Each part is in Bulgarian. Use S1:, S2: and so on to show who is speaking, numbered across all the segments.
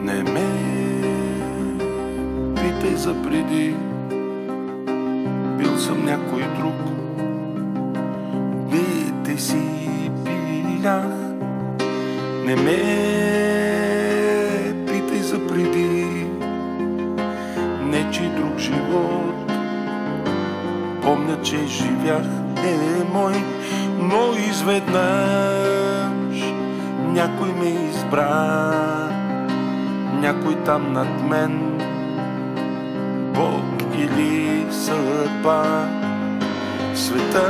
S1: Не ме питай за преди, бил съм някой друг. Дните си пилях. Не ме питай за преди, нечий друг живот. Помня, че живях, не мой, но изведнъж някой ме избра, някой там над мен, Бог или съдба. Света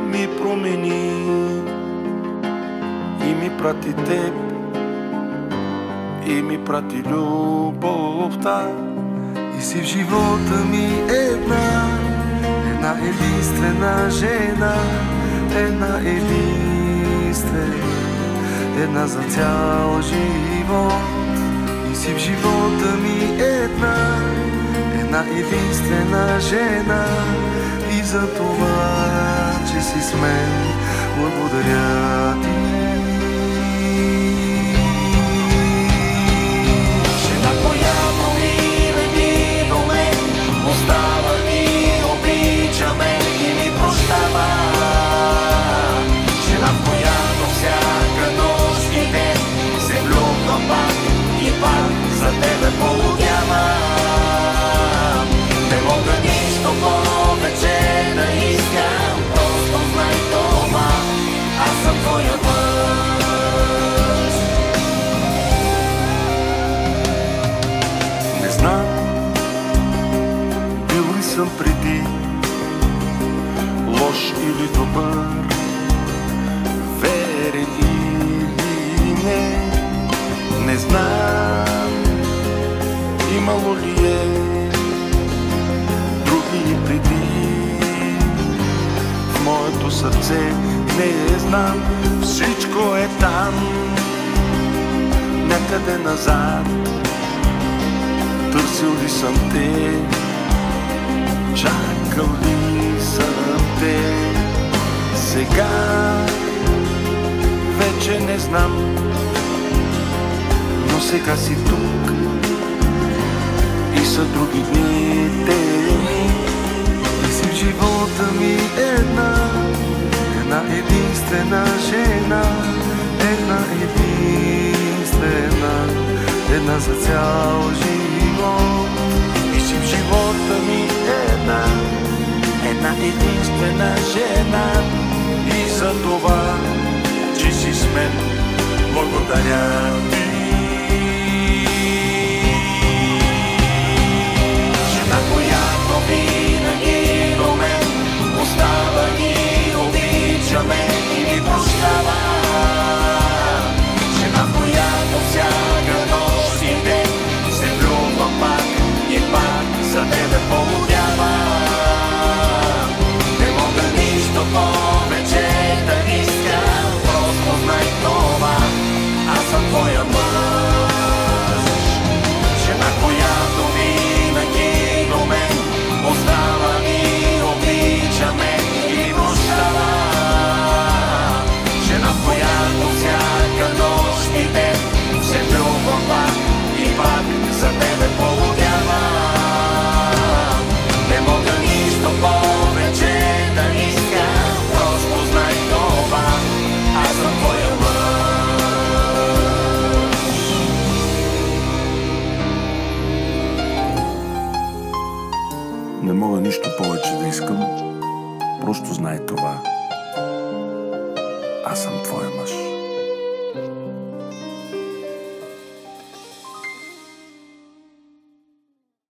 S1: ми промени и ми прати теб, и ми прати любовта.
S2: И си в живота ми една единствена жена, една единствена, една за цял живот. И си в живота ми една единствена жена, и за това, че си с мен, благодаря ти.
S3: Жена, която винаги до мен остава и обича мен и ми прощава. Жена, в която всяка нощ и ден се влюбвам пак и пак за тебе полудявам. Не мога нищо повече да искам, просто знай това, аз съм твоя мъж.
S1: Не знам, бил ли съм преди лош или добър, верен или не. Не знам, имало ли е други преди в моето сърце. Не знам, всичко е там, някъде назад. Търсил ли съм те, чакал ли съм те. Сега вече не знам, но сега си тук и са други дните ми.
S2: И си в живота ми една единствена жена, една единствена, една за цял живот.
S1: И си в живота ми една единствена жена, и за това, че си с мен, благодаря ти.
S3: Жена, която винаги до мен остава и обича мен и ми прощава. Жена, която всяка нощ и ден се влюбвам пак и пак за тебе полудявам. Не мога нищо повече да искам, просто знай това, аз съм твоя мъж. Жена, която винаги до мен остава и обича мен и ми прощава. Жена, която всяка нощ и ден се влюбвам пак и пак за тебе полудявам. Не мога нищо повече да искам, просто знай това, аз съм твоя мъж.
S1: Не мога нищо повече да искам, просто знай това, аз съм твоя мъж.